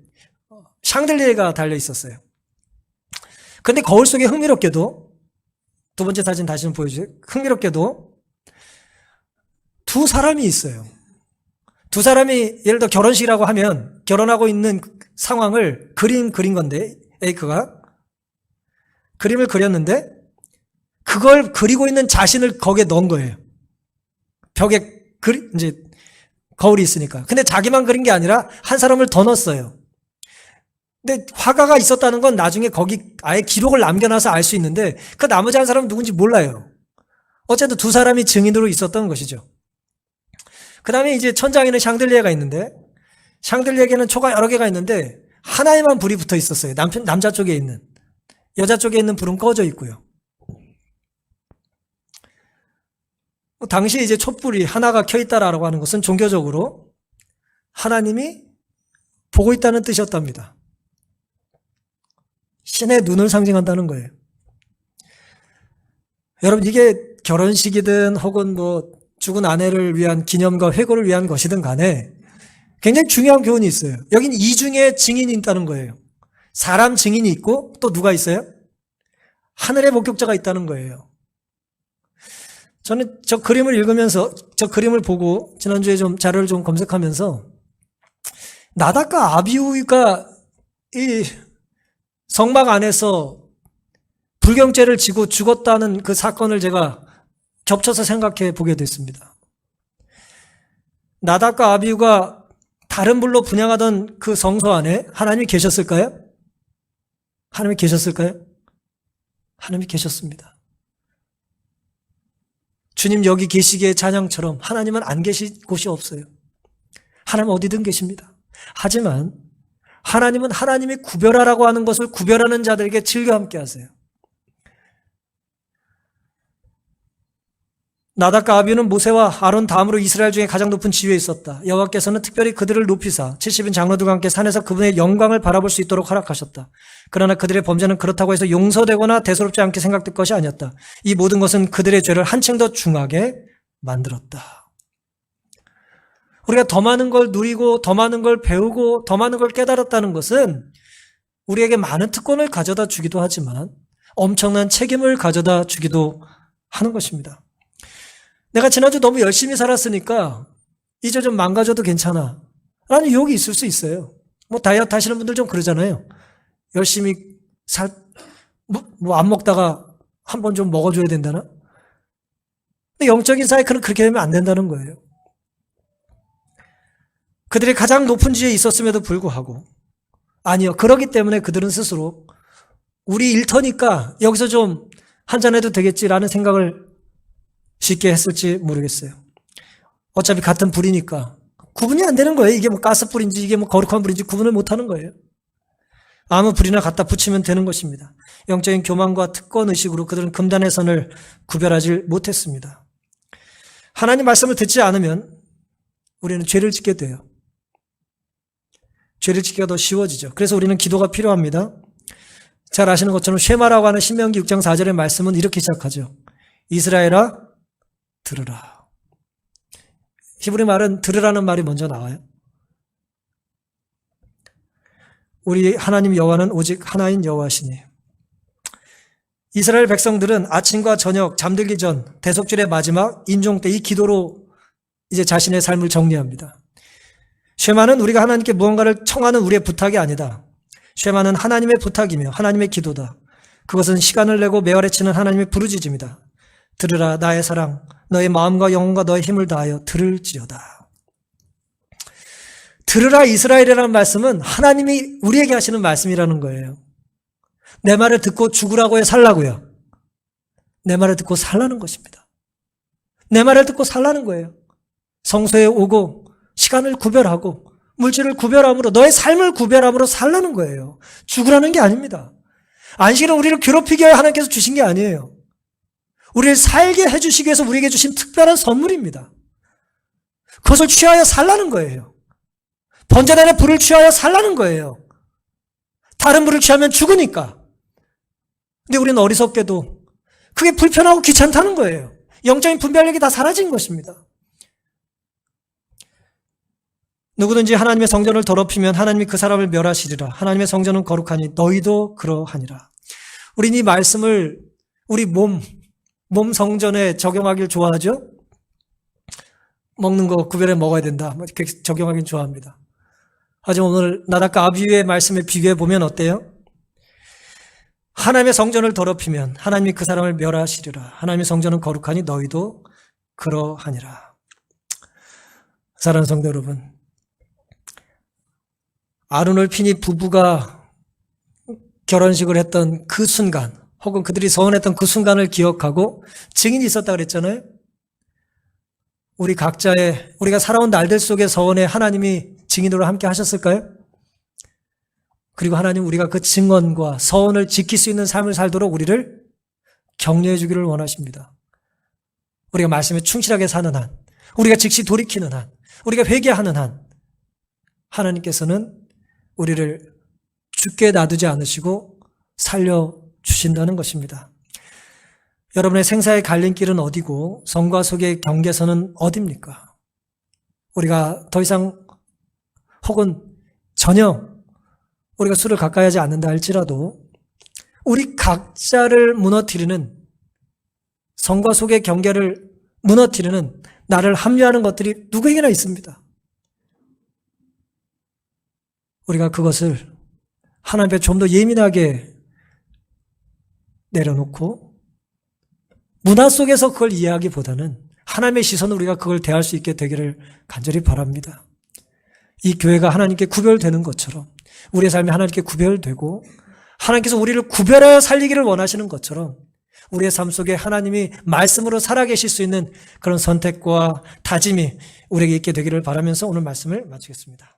샹들리에가 달려 있었어요. 근데 거울 속에 흥미롭게도, 두 번째 사진 다시 좀 보여주세요. 흥미롭게도 두 사람이 있어요. 두 사람이 예를 들어 결혼식이라고 하면 결혼하고 있는 상황을 그린 건데, 에이크가 그림을 그렸는데 그걸 그리고 있는 자신을 거기에 넣은 거예요. 벽에 이제 거울이 있으니까. 근데 자기만 그린 게 아니라 한 사람을 더 넣었어요. 근데 화가가 있었다는 건 나중에 거기 아예 기록을 남겨놔서 알 수 있는데 그 나머지 한 사람은 누군지 몰라요. 어쨌든 두 사람이 증인으로 있었던 것이죠. 그 다음에 이제 천장에는 샹들리에가 있는데 샹들리에게는 초가 여러 개가 있는데 하나에만 불이 붙어 있었어요. 남자 쪽에 있는. 여자 쪽에 있는 불은 꺼져 있고요. 당시 이제 촛불이 하나가 켜 있다라고 하는 것은 종교적으로 하나님이 보고 있다는 뜻이었답니다. 신의 눈을 상징한다는 거예요. 여러분, 이게 결혼식이든 혹은 뭐 죽은 아내를 위한 기념과 회고를 위한 것이든 간에 굉장히 중요한 교훈이 있어요. 여기는 이중의 증인이 있다는 거예요. 사람 증인이 있고 또 누가 있어요? 하늘의 목격자가 있다는 거예요. 저는 저 그림을 읽으면서 저 그림을 보고 지난주에 좀 자료를 좀 검색하면서 나답과 아비후가 이 성막 안에서 불경죄를 지고 죽었다는 그 사건을 제가 겹쳐서 생각해 보게 됐습니다. 나답과 아비후가 다른 불로 분향하던 그 성소 안에 하나님이 계셨을까요? 하나님이 계셨을까요? 하나님이 계셨습니다. 주님 여기 계시기의 찬양처럼 하나님은 안 계실 곳이 없어요. 하나님은 어디든 계십니다. 하지만 하나님은 하나님이 구별하라고 하는 것을 구별하는 자들에게 즐겨 함께 하세요. 나답과 아비후는 모세와 아론 다음으로 이스라엘 중에 가장 높은 지위에 있었다. 여호와께서는 특별히 그들을 높이사 70인 장로들과 함께 산에서 그분의 영광을 바라볼 수 있도록 허락하셨다. 그러나 그들의 범죄는 그렇다고 해서 용서되거나 대수롭지 않게 생각될 것이 아니었다. 이 모든 것은 그들의 죄를 한층 더 중하게 만들었다. 우리가 더 많은 걸 누리고 더 많은 걸 배우고 더 많은 걸 깨달았다는 것은 우리에게 많은 특권을 가져다 주기도 하지만 엄청난 책임을 가져다 주기도 하는 것입니다. 내가 지난주 너무 열심히 살았으니까 이제 좀 망가져도 괜찮아 라는 유혹이 있을 수 있어요. 뭐 다이어트 하시는 분들 좀 그러잖아요. 열심히 안 먹다가 한 번 좀 먹어줘야 된다나? 근데 영적인 사이클은 그렇게 되면 안 된다는 거예요. 그들이 가장 높은 지위에 있었음에도 불구하고 아니요. 그러기 때문에 그들은 스스로 우리 일터니까 여기서 좀 한잔해도 되겠지라는 생각을 쉽게 했을지 모르겠어요. 어차피 같은 불이니까 구분이 안 되는 거예요. 이게 뭐 가스불인지 이게 뭐 거룩한 불인지 구분을 못 하는 거예요. 아무 불이나 갖다 붙이면 되는 것입니다. 영적인 교만과 특권의식으로 그들은 금단의 선을 구별하지 못했습니다. 하나님 말씀을 듣지 않으면 우리는 죄를 짓게 돼요. 죄를 짓기가 더 쉬워지죠. 그래서 우리는 기도가 필요합니다. 잘 아시는 것처럼 쉐마라고 하는 신명기 6장 4절의 말씀은 이렇게 시작하죠. 이스라엘아 들으라. 히브리 말은 들으라는 말이 먼저 나와요. 우리 하나님 여호와는 오직 하나인 여호와시니. 이스라엘 백성들은 아침과 저녁 잠들기 전 대속절의 마지막 임종 때 이 기도로 이제 자신의 삶을 정리합니다. 쉐마는 우리가 하나님께 무언가를 청하는 우리의 부탁이 아니다. 쉐마는 하나님의 부탁이며 하나님의 기도다. 그것은 시간을 내고 매화레치는 하나님의 부르짖음이다. 들으라 나의 사랑 너의 마음과 영혼과 너의 힘을 다하여 들을지어다. 들으라 이스라엘이라는 말씀은 하나님이 우리에게 하시는 말씀이라는 거예요. 내 말을 듣고 죽으라고요 살라고요? 내 말을 듣고 살라는 것입니다. 내 말을 듣고 살라는 거예요. 성소에 오고 시간을 구별하고 물질을 구별함으로 너의 삶을 구별함으로 살라는 거예요. 죽으라는 게 아닙니다. 안식일은 우리를 괴롭히기 위해 하나님께서 주신 게 아니에요. 우리를 살게 해주시기 위해서 우리에게 주신 특별한 선물입니다. 그것을 취하여 살라는 거예요. 번제단의 불을 취하여 살라는 거예요. 다른 불을 취하면 죽으니까. 근데 우리는 어리석게도 그게 불편하고 귀찮다는 거예요. 영적인 분별력이 다 사라진 것입니다. 누구든지 하나님의 성전을 더럽히면 하나님이 그 사람을 멸하시리라. 하나님의 성전은 거룩하니 너희도 그러하니라. 우리는 이 말씀을 우리 몸 성전에 적용하길 좋아하죠? 먹는 거 구별해 먹어야 된다. 이렇게 적용하긴 좋아합니다. 하지만 오늘 나답과 아비후의 말씀에 비교해 보면 어때요? 하나님의 성전을 더럽히면 하나님이 그 사람을 멸하시리라. 하나님의 성전은 거룩하니 너희도 그러하니라. 사랑하는 성도 여러분, 아론을 피니 부부가 결혼식을 했던 그 순간, 혹은 그들이 서원했던 그 순간을 기억하고 증인이 있었다 그랬잖아요. 우리 각자의, 우리가 살아온 날들 속의 서원에 하나님이 증인으로 함께 하셨을까요? 그리고 하나님, 우리가 그 증언과 서원을 지킬 수 있는 삶을 살도록 우리를 격려해 주기를 원하십니다. 우리가 말씀에 충실하게 사는 한, 우리가 즉시 돌이키는 한, 우리가 회개하는 한, 하나님께서는 우리를 죽게 놔두지 않으시고 살려주신다는 것입니다. 여러분의 생사의 갈림길은 어디고 성과 속의 경계선은 어디입니까? 우리가 더 이상 혹은 전혀 우리가 술을 가까이 하지 않는다 할지라도 우리 각자를 무너뜨리는, 성과 속의 경계를 무너뜨리는, 나를 합류하는 것들이 누구에게나 있습니다. 우리가 그것을 하나님 앞에 좀 더 예민하게 내려놓고 문화 속에서 그걸 이해하기보다는 하나님의 시선으로 우리가 그걸 대할 수 있게 되기를 간절히 바랍니다. 이 교회가 하나님께 구별되는 것처럼 우리의 삶이 하나님께 구별되고 하나님께서 우리를 구별하여 살리기를 원하시는 것처럼 우리의 삶 속에 하나님이 말씀으로 살아계실 수 있는 그런 선택과 다짐이 우리에게 있게 되기를 바라면서 오늘 말씀을 마치겠습니다.